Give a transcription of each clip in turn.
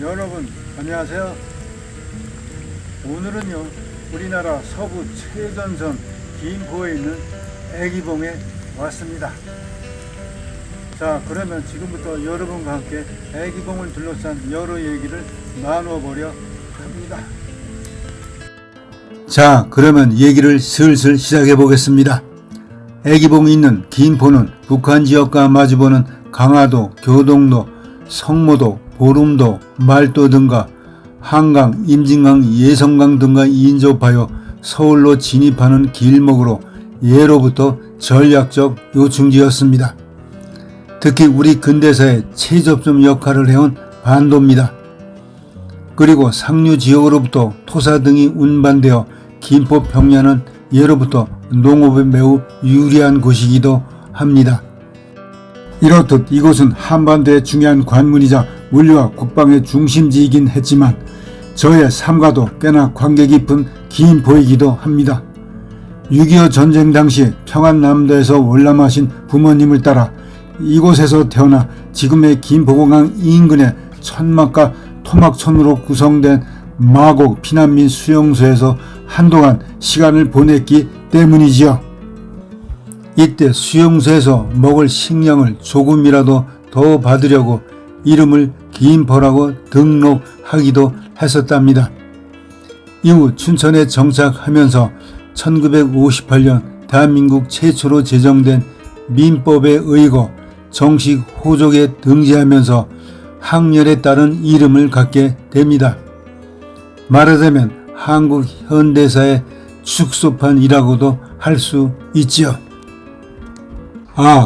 여러분 안녕하세요. 오늘은요 우리나라 서부 최전선 김포에 있는 애기봉에 왔습니다. 자, 그러면 지금부터 여러분과 함께 애기봉을 둘러싼 여러 얘기를 나눠보려 합니다. 자, 그러면 얘기를 슬슬 시작해 보겠습니다. 애기봉이 있는 김포는 북한 지역과 마주보는 강화도, 교동도, 성모도, 보름도, 말도 등과 한강, 임진강, 예성강 등과 인접하여 서울로 진입하는 길목으로 예로부터 전략적 요충지였습니다. 특히 우리 근대사의 최접점 역할을 해온 반도입니다. 그리고 상류 지역으로부터 토사 등이 운반되어 김포 평야는 예로부터 농업에 매우 유리한 곳이기도 합니다. 이렇듯 이곳은 한반도의 중요한 관문이자 물류와 국방의 중심지이긴 했지만 저의 삶과도 꽤나 관계 깊은 김포이기도 합니다. 6.25 전쟁 당시 평안남도에서 월남하신 부모님을 따라 이곳에서 태어나 지금의 김포공항 인근의 천막과 토막촌으로 구성된 마곡 피난민 수용소에서 한동안 시간을 보냈기 때문이지요. 이때 수용소에서 먹을 식량을 조금이라도 더 받으려고 이름을 김포라고 등록하기도 했었답니다. 이후 춘천에 정착하면서 1958년 대한민국 최초로 제정된 민법에 의거 정식 호족에 등재하면서 학렬에 따른 이름을 갖게 됩니다. 말하자면 한국 현대사의 축소판이라고도 할 수 있지요.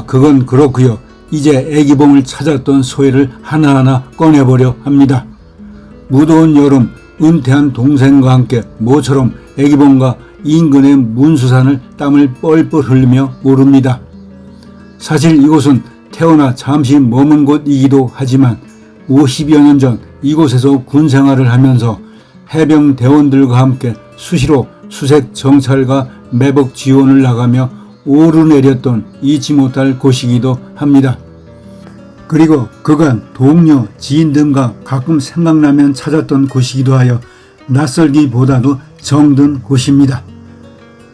그건 그렇고요. 이제 애기봉을 찾았던 소회를 하나하나 꺼내보려 합니다. 무더운 여름 은퇴한 동생과 함께 모처럼 애기봉과 인근의 문수산을 땀을 뻘뻘 흘리며 오릅니다. 사실 이곳은 태어나 잠시 머문 곳이기도 하지만 50여 년 전 이곳에서 군생활을 하면서 해병 대원들과 함께 수시로 수색 정찰과 매복 지원을 나가며 오르내렸던 잊지 못할 곳이기도 합니다. 그리고 그간 동료, 지인 등과 가끔 생각나면 찾았던 곳이기도 하여 낯설기보다도 정든 곳입니다.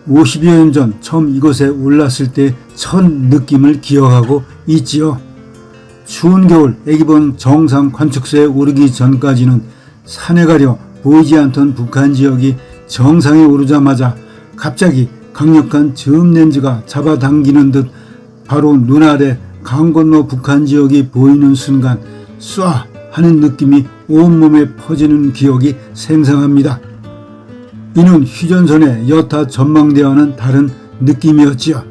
50여 년 전 처음 이곳에 올랐을 때 첫 느낌을 기억하고 있지요. 추운 겨울 애기봉 정상 관측소에 오르기 전까지는 산에 가려 보이지 않던 북한 지역이 정상에 오르자마자 갑자기 강력한 즈음 렌즈가 잡아당기는 듯 바로 눈아래 강 건너 북한 지역이 보이는 순간 쏴 하는 느낌이 온몸에 퍼지는 기억이 생생합니다. 이는 휴전선의 여타 전망대와는 다른 느낌이었지요.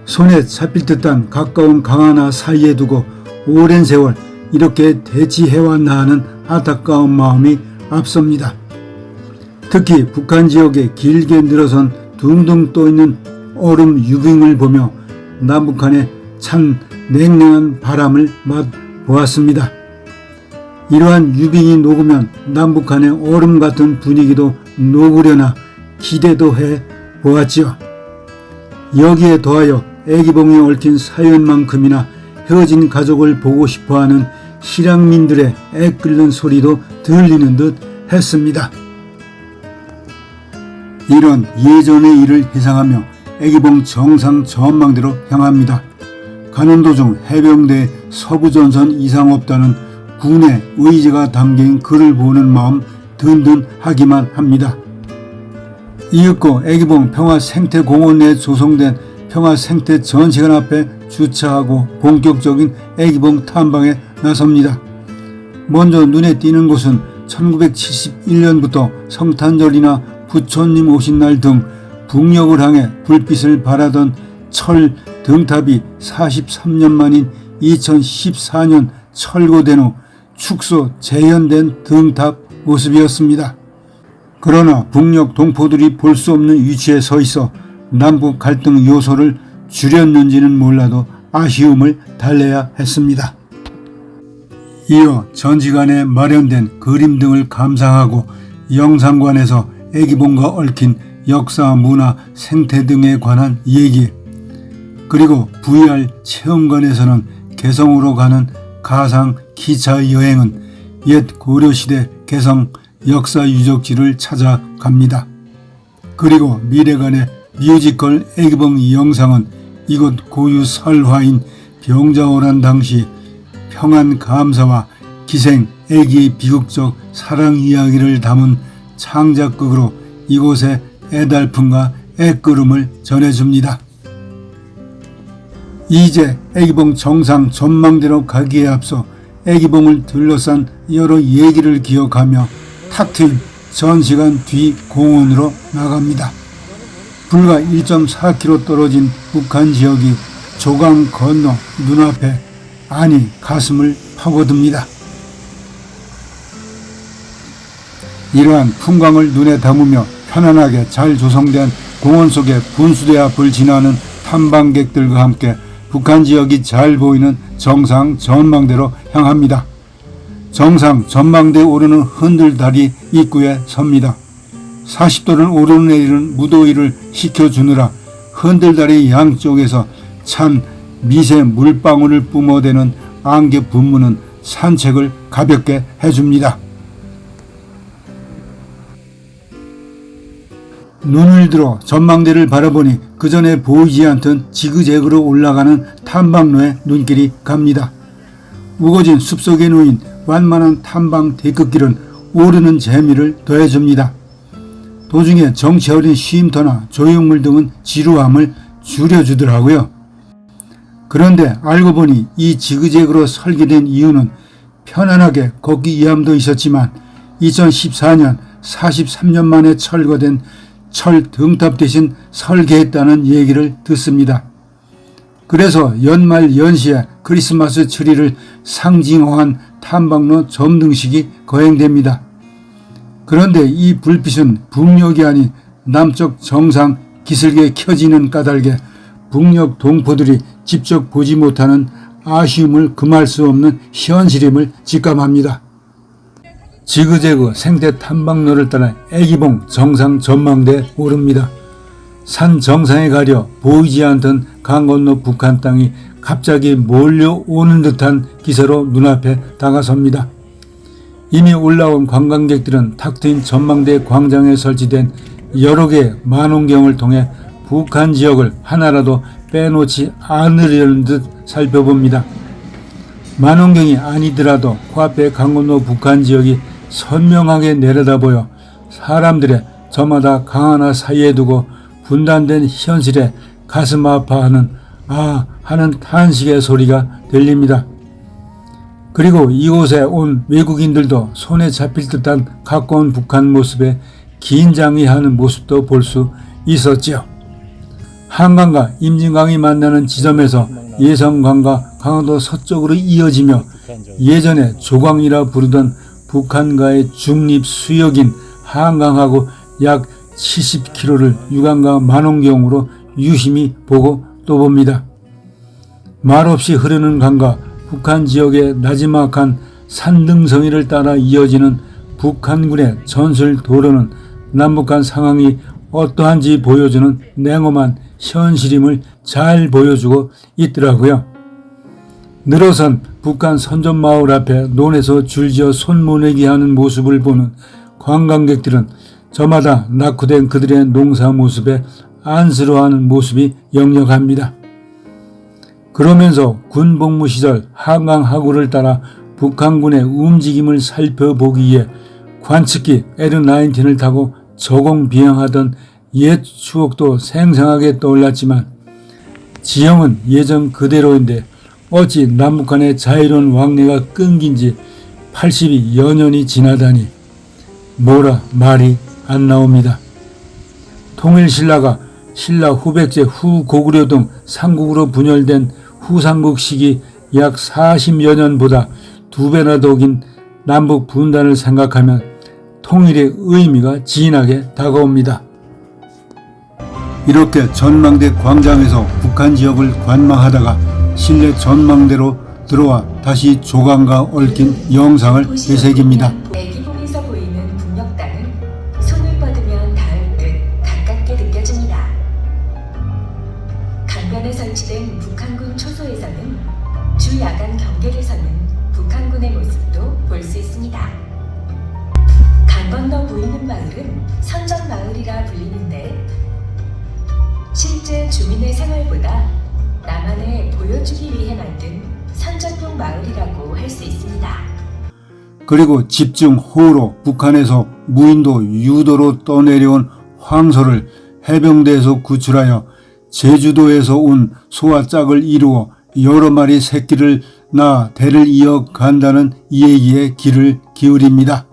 손에 잡힐 듯한 가까운 강 하나 사이에 두고 오랜 세월 이렇게 대치해왔나 하는 안타까운 마음이 앞섭니다. 특히 북한 지역에 길게 늘어선 둥둥 떠있는 얼음 유빙을 보며 남북한의 찬 냉랭한 바람을 맛보았습니다. 이러한 유빙이 녹으면 남북한의 얼음 같은 분위기도 녹으려나 기대도 해보았지요. 여기에 더하여 애기봉에 얽힌 사연만큼이나 헤어진 가족을 보고 싶어하는 실향민들의 애 끓는 소리도 들리는 듯 했습니다. 이런 예전의 일을 회상하며 애기봉 정상 전망대로 향합니다. 가는 도중 해병대 서부전선 이상 없다는 군의 의지가 담긴 글을 보는 마음 든든하기만 합니다. 이윽고 애기봉 평화생태공원 내에 조성된 평화생태전시관 앞에 주차하고 본격적인 애기봉 탐방에 나섭니다. 먼저 눈에 띄는 곳은 1971년부터 성탄절이나 부처님 오신 날 등 북녘을 향해 불빛을 발하던 철 등탑이 43년 만인 2014년 철거된 후 축소 재현된 등탑 모습이었습니다. 그러나 북녘 동포들이 볼 수 없는 위치에 서 있어 남북 갈등 요소를 줄였는지는 몰라도 아쉬움을 달래야 했습니다. 이어 전시관에 마련된 그림 등을 감상하고 영상관에서 애기봉과 얽힌 역사, 문화, 생태 등에 관한 얘기, 그리고 VR 체험관에서는 개성으로 가는 가상 기차 여행은 옛 고려시대 개성 역사 유적지를 찾아갑니다. 그리고 미래관의 뮤지컬 애기봉 영상은 이곳 고유 설화인 병자호란 당시 평안 감사와 기생 애기의 비극적 사랑 이야기를 담은 창작극으로 이곳의 애달픔과 애끓음을 전해줍니다. 이제 애기봉 정상 전망대로 가기에 앞서 애기봉을 둘러싼 여러 얘기를 기억하며 탁 트인 전시관 뒤 공원으로 나갑니다. 불과 1.4km 떨어진 북한 지역이 조강 건너 눈앞에, 아니 가슴을 파고듭니다. 이러한 풍광을 눈에 담으며 편안하게 잘 조성된 공원 속의 분수대 앞을 지나는 탐방객들과 함께 북한 지역이 잘 보이는 정상 전망대로 향합니다. 정상 전망대에 오르는 흔들다리 입구에 섭니다. 40도를 오르내리는 무더위를 식혀주느라 흔들다리 양쪽에서 찬 미세 물방울을 뿜어대는 안개 분무는 산책을 가볍게 해줍니다. 눈을 들어 전망대를 바라보니 그전에 보이지 않던 지그재그로 올라가는 탐방로에 눈길이 갑니다. 우거진 숲속에 놓인 완만한 탐방 데크길은 오르는 재미를 더해줍니다. 도중에 정치 어린 쉼터나 조형물 등은 지루함을 줄여주더라고요. 그런데 알고 보니 이 지그재그로 설계된 이유는 편안하게 걷기 위함도 있었지만 2014년 43년 만에 철거된 철 등탑 대신 설계했다는 얘기를 듣습니다. 그래서 연말 연시에 크리스마스 트리를 상징화한 탐방로 점등식이 거행됩니다. 그런데 이 불빛은 북녘이 아닌 남쪽 정상 기슭에 켜지는 까닭에 북녘 동포들이 직접 보지 못하는 아쉬움을 금할 수 없는 현실임을 직감합니다. 지그재그 생태 탐방로를 따라 애기봉 정상 전망대에 오릅니다. 산 정상에 가려 보이지 않던 강 건너 북한 땅이 갑자기 몰려오는 듯한 기세로 눈앞에 다가섭니다. 이미 올라온 관광객들은 탁 트인 전망대 광장에 설치된 여러 개의 만원경을 통해 북한 지역을 하나라도 빼놓지 않으려는 듯 살펴봅니다. 만원경이 아니더라도 코앞에 강 건너 북한 지역이 선명하게 내려다보여 사람들의 저마다 강 하나 사이에 두고 분단된 현실에 가슴 아파하는 하는 탄식의 소리가 들립니다. 그리고 이곳에 온 외국인들도 손에 잡힐 듯한 가까운 북한 모습에 긴장해하는 모습도 볼 수 있었지요. 한강과 임진강이 만나는 지점에서 예성강과 강화도 서쪽으로 이어지며 예전에 조강이라 부르던 북한과의 중립 수역인 한강하고 약 70km를 유관과 만원경으로 유심히 보고 또 봅니다. 말없이 흐르는 강과 북한 지역의 나지막한 산등성이를 따라 이어지는 북한군의 전술 도로는 남북한 상황이 어떠한지 보여주는 냉엄한 현실임을 잘 보여주고 있더라고요. 늘어선 북한 선전마을 앞에 논에서 줄지어 손모내기 하는 모습을 보는 관광객들은 저마다 낙후된 그들의 농사 모습에 안쓰러워하는 모습이 역력합니다. 그러면서 군복무 시절 한강 하구를 따라 북한군의 움직임을 살펴보기 위해 관측기 L-19을 타고 저공 비행하던 옛 추억도 생생하게 떠올랐지만 지형은 예전 그대로인데 어찌 남북한의 자유로운 왕래가 끊긴 지 80여 년이 지나다니 뭐라 말이 안 나옵니다. 통일신라가 신라 후백제 후고구려 등 삼국으로 분열된 후삼국 시기 약 40여 년보다 2배나 더 긴 남북 분단을 생각하면 통일의 의미가 진하게 다가옵니다. 이렇게 전망대 광장에서 북한 지역을 관망하다가 실내 전망대로 들어와 다시 조강과 얽힌 영상을 되새깁니다. 애기봉에서 보이는 북녘 땅은 손을 뻗으면 닿을 듯 가깝게 느껴집니다. 강변에 설치된 북한군 초소에서는 주 야간 경계에서는 북한군의 모습도 볼 수 있습니다. 보여주기 위해 만든 선전용 마을이라고 할 수 있습니다. 그리고 집중 호우로 북한에서 무인도 유도로 떠내려온 황소를 해병대에서 구출하여 제주도에서 온 소와 짝을 이루어 여러 마리 새끼를 낳아 대를 이어간다는 이 얘기에 귀를 기울입니다.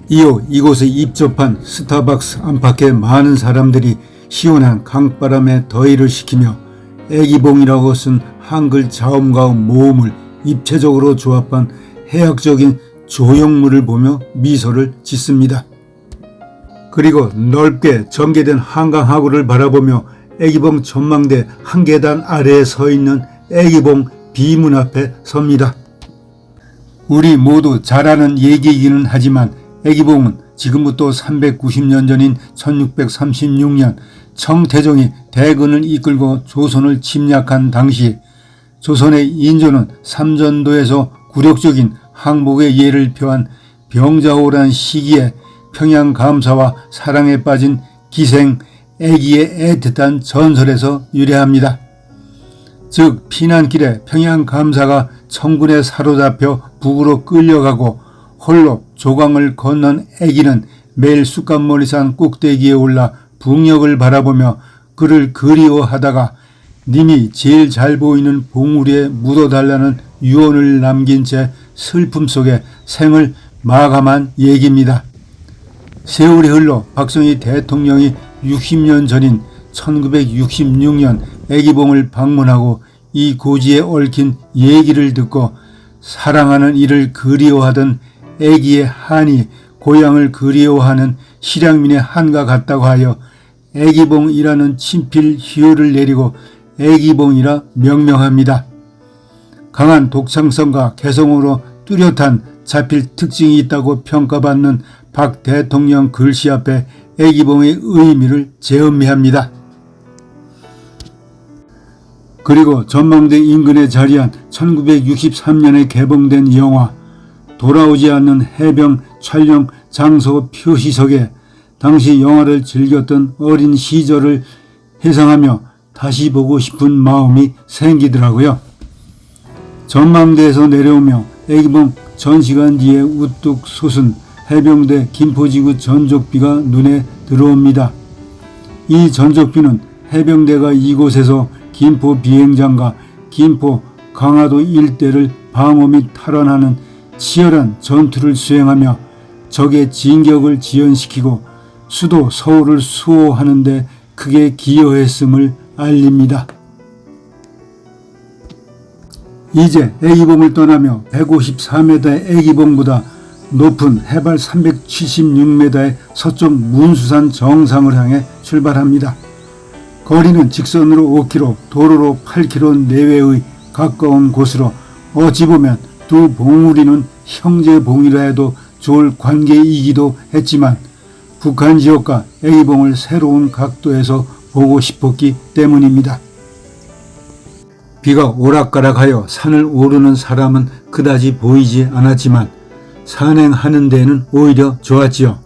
이후 이곳에 입접한 스타벅스 안팎의 많은 사람들이 시원한 강바람에 더위를 식히며 애기봉이라고 쓴 한글 자음과 모음을 입체적으로 조합한 해학적인 조형물을 보며 미소를 짓습니다. 그리고 넓게 전개된 한강하구를 바라보며 애기봉 전망대 한 계단 아래에 서 있는 애기봉 비문 앞에 섭니다. 우리 모두 잘 아는 얘기이기는 하지만 애기봉은 지금부터 390년 전인 1636년 청태종이 대군을 이끌고 조선을 침략한 당시 조선의 인조는 삼전도에서 굴욕적인 항복의 예를 표한 병자호란 시기에 평양 감사와 사랑에 빠진 기생 애기의 애틋한 전설에서 유래합니다. 즉 피난길에 평양 감사가 청군에 사로잡혀 북으로 끌려가고 홀로 조강을 건넌 애기는 매일 쑥갓머리산 꼭대기에 올라 북녘을 바라보며 그를 그리워하다가 님이 제일 잘 보이는 봉우리에 묻어달라는 유언을 남긴 채 슬픔 속에 생을 마감한 얘기입니다. 세월이 흘러 박정희 대통령이 60년 전인 1966년 애기봉을 방문하고 이 고지에 얽힌 얘기를 듣고 사랑하는 이를 그리워하던 애기의 한이 고향을 그리워하는 실향민의 한과 같다고 하여 애기봉이라는 친필 희호를 내리고 애기봉이라 명명합니다. 강한 독창성과 개성으로 뚜렷한 자필 특징이 있다고 평가받는 박 대통령 글씨 앞에 애기봉의 의미를 재음미합니다. 그리고 전망대 인근에 자리한 1963년에 개봉된 영화 돌아오지 않는 해병 촬영 장소 표시석에 당시 영화를 즐겼던 어린 시절을 회상하며 다시 보고 싶은 마음이 생기더라고요. 전망대에서 내려오며 애기봉 전시관 뒤에 우뚝 솟은 해병대 김포지구 전적비가 눈에 들어옵니다. 이 전적비는 해병대가 이곳에서 김포 비행장과 김포 강화도 일대를 방어 및 탈환하는 치열한 전투를 수행하며 적의 진격을 지연시키고 수도 서울을 수호하는 데 크게 기여했음을 알립니다. 이제 애기봉을 떠나며 154m의 애기봉보다 높은 해발 376m의 서쪽 문수산 정상을 향해 출발합니다. 거리는 직선으로 5km, 도로로 8km 내외의 가까운 곳으로 어찌 보면 두 봉우리는 형제봉이라 해도 좋을 관계이기도 했지만 북한 지역과 애기봉을 새로운 각도에서 보고 싶었기 때문입니다. 비가 오락가락하여 산을 오르는 사람은 그다지 보이지 않았지만 산행하는 데는 오히려 좋았지요.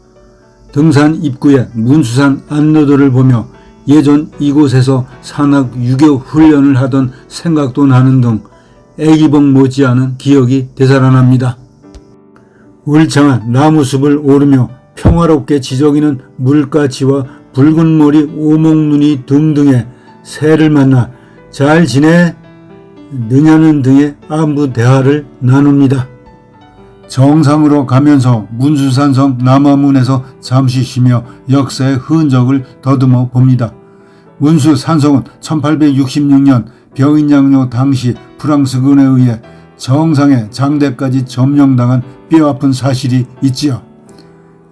등산 입구에 문수산 안내도를 보며 예전 이곳에서 산악 유교 훈련을 하던 생각도 나는 등 애기봉 못지않은 기억이 되살아납니다. 울창한 나무숲을 오르며 평화롭게 지저귀는 물가치와 붉은 머리 오목눈이 등등의 새를 만나 잘 지내? 느냐는 등의 안부 대화를 나눕니다. 정상으로 가면서 문수산성 남화문에서 잠시 쉬며 역사의 흔적을 더듬어 봅니다. 문수산성은 1866년 병인양요 당시 프랑스군에 의해 정상의 장대까지 점령당한 뼈아픈 사실이 있지요.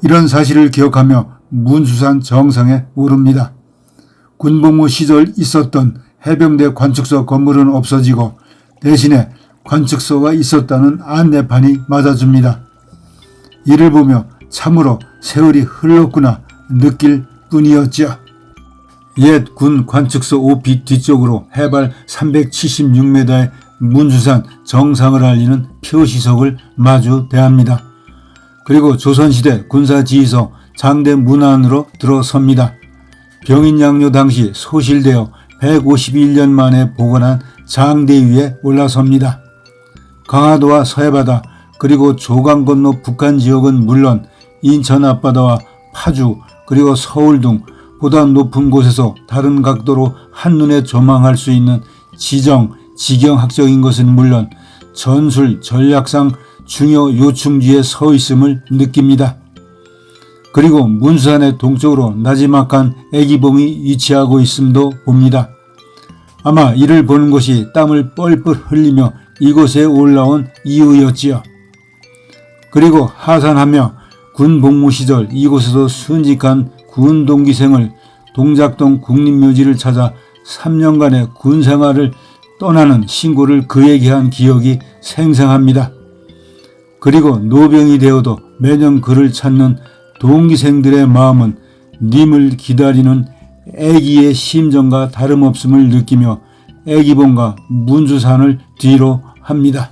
이런 사실을 기억하며 문수산 정상에 오릅니다. 군복무 시절 있었던 해병대 관측소 건물은 없어지고 대신에 관측소가 있었다는 안내판이 맞아줍니다. 이를 보며 참으로 세월이 흘렀구나 느낄 뿐이었죠. 옛 군 관측소 OP 뒤쪽으로 해발 376m의 문수산 정상을 알리는 표시석을 마주 대합니다. 그리고 조선시대 군사지휘소 장대 문 안으로 들어섭니다. 병인양요 당시 소실되어 151년 만에 복원한 장대 위에 올라섭니다. 강화도와 서해바다 그리고 조강 건너 북한 지역은 물론 인천 앞바다와 파주 그리고 서울 등 보다 높은 곳에서 다른 각도로 한눈에 조망할 수 있는 지정, 지경학적인 것은 물론 전술, 전략상 중요 요충지에 서 있음을 느낍니다. 그리고 문수산의 동쪽으로 나지막한 애기봉이 위치하고 있음도 봅니다. 아마 이를 보는 것이 땀을 뻘뻘 흘리며 이곳에 올라온 이유였지요. 그리고 하산하며 군 복무 시절 이곳에서 순직한 군 동기생을 동작동 국립묘지를 찾아 3년간의 군 생활을 떠나는 신고를 그에게 한 기억이 생생합니다. 그리고 노병이 되어도 매년 그를 찾는 동기생들의 마음은 님을 기다리는 애기의 심정과 다름없음을 느끼며 애기봉과 문수산을 뒤로 합니다.